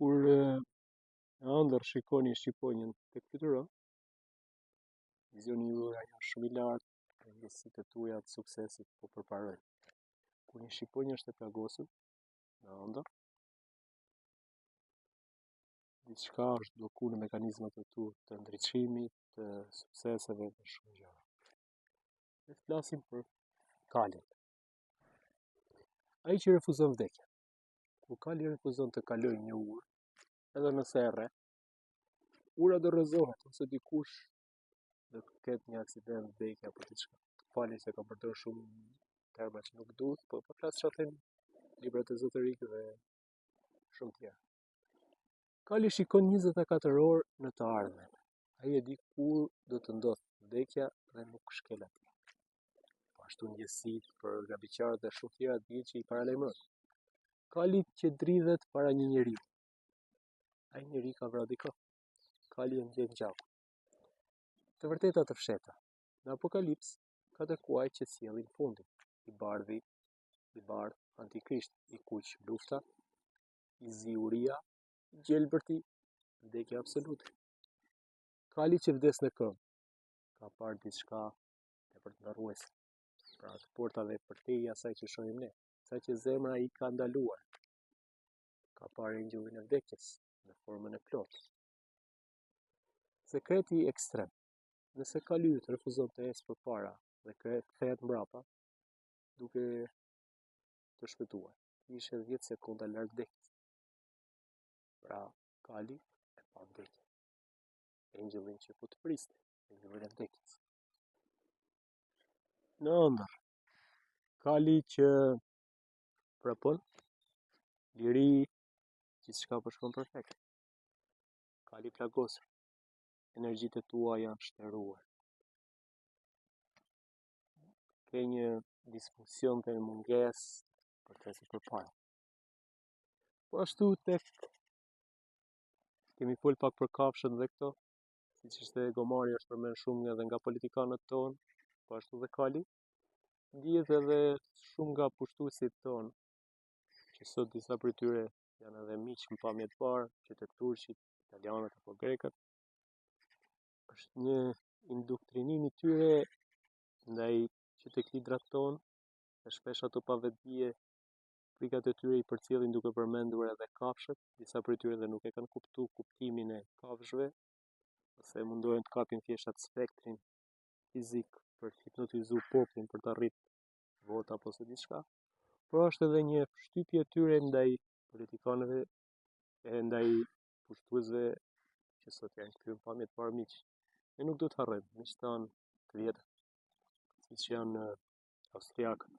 Kur në ëndër shikoni Shqiponjën tek fytyra, vizioni juaj është shumë i lartë dhe ndjesitë e tuaja të suksesit po përparojnë. Kur një shqiponjë është e plagosur në ëndër, diçka është bllokuar në mekanizmat e tu të ndriçimit, të sukseseve dhe shumë gjëra. Ne flasim për kalin. Ai që refuzon vdekjen. Kur kali refuzon të kalojë një urë, edhe nëse e rre, ura do rrëzohet ose dikush do ketë një aksident vdekje apo diçka. Falni se kam përdorur shumë terma që nuk duhet, po flas çfarë thënë librat ezoterike dhe shumë tjerë. Kali shikon 24 orë në të ardhmen. Ai e di kur do të ndodhë vdekja dhe nuk shkel atje. Po ashtu ndjesitë për gabiqarët dhe shumë tjera di që i paralajmërojnë. Kali që dridhet para një njeriu. Ai njeri ka vrarë dikë. Kali e ndjen gjakun. Të vërteta të fshehta. Në Apokalips ka të kuaj që sjellin fundin. I bardh antikrist, i kuq lufta, i zi uria, i gjelbërti, vdekja absolute. Kali që vdes në këmbë ka parë diçka tepër të ndarruese. Pra të portave për te i asaj që shohim ne, asaj që zemra i ka ndaluar. Ka parë engjëllin e vdekjes në formën e plotë. Sekreti ekstrem. Nëse kali yt refuzon të ecë përpara dhe kthehet mbrapa, duke të shpëtuar, ishte 10 sekonda larg vdekjes. Pra, kali e pa vdekjen. Engjëllin që po të priste, engjëllin e vdekjes. Në ëndër, kali që prapon, liri, gjithçka po shkon perfekt. Kali plagosur. Energjitë e tua janë shtëruar. Ke një disfunksion dhe mungesë për të ecur përpara. Po ashtu tek kemi fol pak për kafshët dhe këto, siç ishte gomari është përmend shumë edhe nga politikanët tonë, po ashtu dhe kali. Dihet edhe shumë nga pushtuesit tonë, që sot disa prej tyre janë edhe miq në pamje të parë, që tek turqit, italianët apo grekët. Është një indoktrinim i tyre ndaj që tek lidrat tonë, e shpesh ato pavetdije, frikat e tyre i përcjellin duke përmendur edhe kafshët, disa prej tyre dhe nuk e kanë kuptuar kuptimin e kafshëve, ose mundohen të kapin thjesht atë spektrin fizik për të hipnotizuar popullin për të arritur vota apo se diçka. Por është edhe një shtypje e tyre ndaj politikanëve e ndaj pushtuesve që sot janë kthyer në pamje të parë miq. Ne nuk do të harrojmë, miq tanë të vjetër, siç janë austriakët,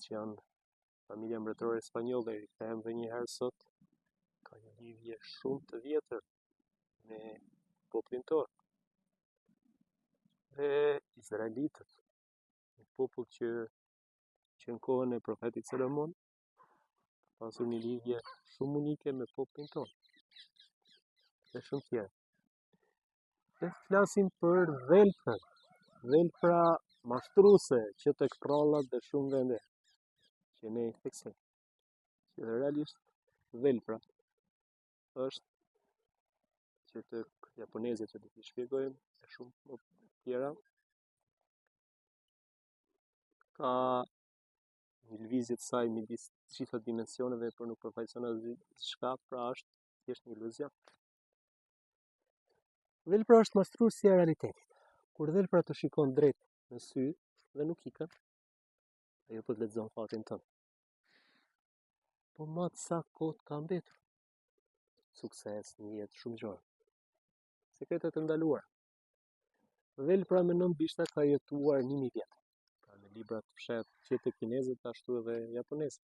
që janë familja mbretërore spanjolle, i them edhe një herë sot, ka një lidhje shumë të vjetër me popullin tonë. Dhe izraelitët, një popull që në kohën e profetit Solomon pasur një lidhje shumë unike me popullin tonë. Dhe shumë tjerë. Ne flasim për dhelprën, dhelpra mashtruese që tek prallat dhe shumë vende që ne i theksojmë. Që realisht dhelpra është që tek japonezët që do t'i shpjegojmë e shumë tjera ka një lëvizje të saj midis të gjitha dimensioneve, por nuk përfaqëson asgjë, pra është thjesht një iluzion. Dhelpra është mashtruesja e realitetit. Kur dhelpra të shikon drejt në sy dhe nuk ikën, ajo po të lexon fatin tënd. Po ma sa kohë ka mbetur? Sukses, një jetë, shumë gjëra. Sekretet e ndaluara. Dhelpra me 9 bishta ka jetuar 1000 vjet. Pra në libra të fshehtë që të kinezët ashtu edhe japonezët.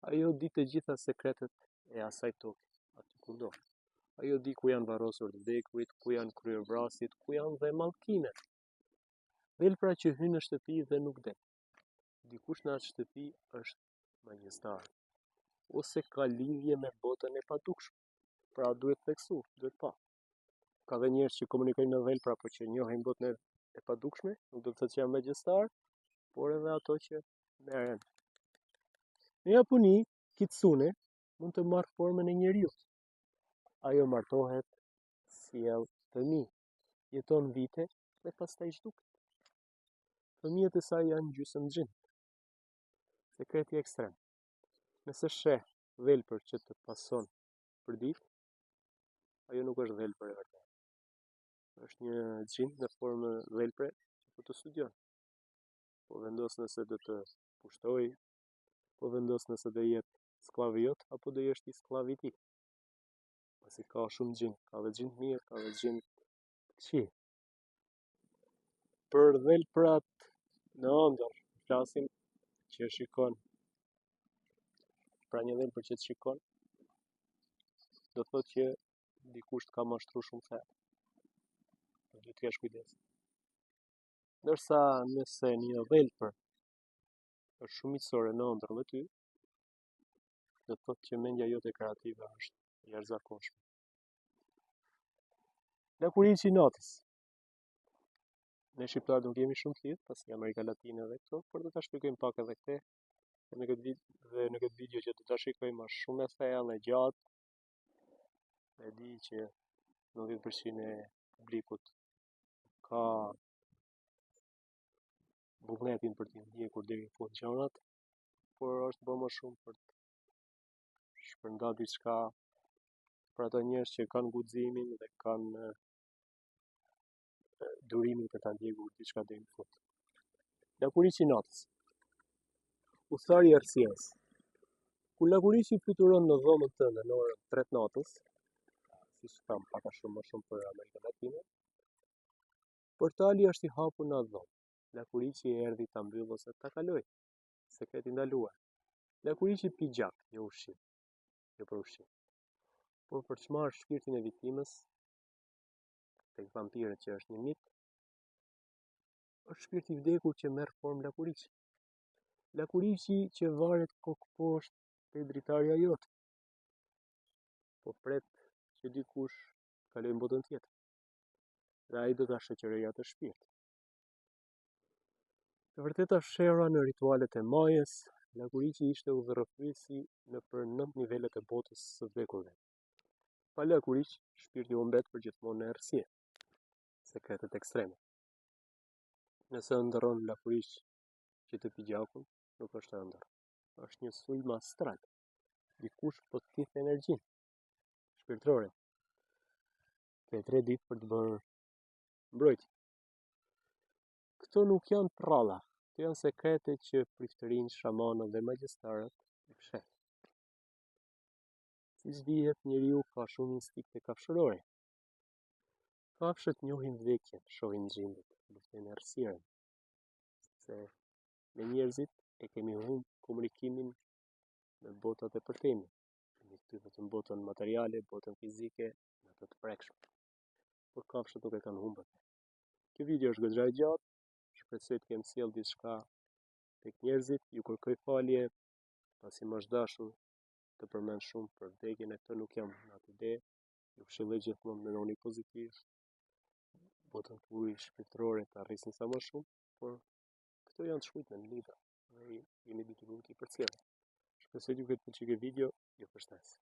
Ajo di të gjitha sekretet e asaj toke, aty ku do. Ajo di ku janë varrosur të vdekurit, ku janë kryervrasit, ku janë dhe mallkimet. Dhelpra që hyn në shtëpi dhe nuk del. Dikush në atë shtëpi është magjistar, ose ka lidhje me botën e padukshme. Pra duhet theksu, duhet pa. Ka dhe njerëz që komunikojnë në dhelpra, por që njohin botën e padukshme, nuk do të thotë që janë magjistar, por edhe ato që merren. Në Japoni, kitsune mund të marrë formën e njeriut. Ajo martohet, sjell fëmijë, jeton vite dhe pastaj zhduket. Fëmijët e saj janë gjysmë-xhin. Sekreti ekstrem. Nëse sheh dhelpër që të pason për ditë, ajo nuk është dhelpër e vërtetë. Është një xhin në formë dhelpre që po të studion. Po vendos nëse do të pushtoj, po vendos nëse do jetë sklavi jot apo do jesh ti sklavi i tij. Pasi ka shumë xhin, ka dhe xhin të mirë, ka dhe xhin të këqij. Për dhelprat në ëndër, flasim që shikon. Pra një dhelpër që të shikon, do thotë që dikush të ka mashtruar shumë herë. Do të kesh kujdes. Ndërsa nëse një dhelpër është shumë miqësore në ëndër me ty, do të thotë që mendja jote kreative është jashtëzakonshme. Lakuriçi i natës. Ne shqiptarët nuk jemi shumë të lidhë, pasi Amerika Latine dhe këto, por do ta shpjegojmë pak edhe këtë. Në këtë video që do ta shikojmë është shumë e thellë, e gjatë. E di që 90% e publikut ka vullnetin për t'i ndjekur deri në fund gjërat, por është bërë më shumë për të shpërndarë diçka për ato njerëz që kanë guximin dhe kanë durimin për ta ndjekur diçka deri në fund. Lakuriçi i natës. Udhëtari i errësirës. Kur lakuriçi fluturon në dhomën tënde në orën 3 të natës, siç tham pak a shumë më shumë për Amerikën Latine, portali është i hapur në atë dhomë. Lakuriçi erdhi ta mbyll ose ta kaloj. Sekreti ndaluar. Lakuriçi pi gjak, jo ushqim. Jo për ushqim. Por për të marrë shpirtin e viktimës, tek vampirët që është një mit, është shpirti i vdekur që merr formë lakuriçi. Lakuriçi që varet kokë poshtë te dritarja jote. Po pret që dikush kaloj në botën tjetër. Dhe ai do ta shoqërojë atë shpirt. Të vërteta fshehura në ritualet e Majës, lakuriçi ishte udhërrëfyesi nëpër 9 nivelet e botës së vdekurve. Pa lakuriç, shpirti u mbet përgjithmonë në errësi. Sekretet ekstreme. Nëse ëndërron lakuriç që të pi gjakun, nuk është ëndër. Është një sulm astral. Dikush po të thith energjinë shpirtërore. Ke 3 ditë për të bërë mbrojtje. Këto nuk janë prralla, këto janë sekrete që priftërinj, shamanët dhe magjistarët e fshehin. Siç dihet, njeriu ka shumë instinkte kafshërore. Kafshët njohin vdekjen, shohin xhindet, luftojnë errësirën. Se me njerëzit e kemi humbur komunikimin në botat e përtemi. Kemi kthyer vetëm botën materiale, botën fizike, në ato të prekshme. Por kafshët nuk e kanë humbur. Kjo video është goxha e gjatë. Shpresoj të kem sjell diçka tek njerëzit. Ju kërkoj falje pasi më është dashur të përmend shumë për vdekjen e këtë nuk jam në atë ide. Ju këshilloj gjithmonë të mendoni pozitiv. Botën tuaj shpirtërore të arrisni sa më shumë, por këto janë të shkujtë në libra. Ne jemi detyruar të i përcjellim. Shpresoj t'ju ketë pëlqyer video, ju përshtas.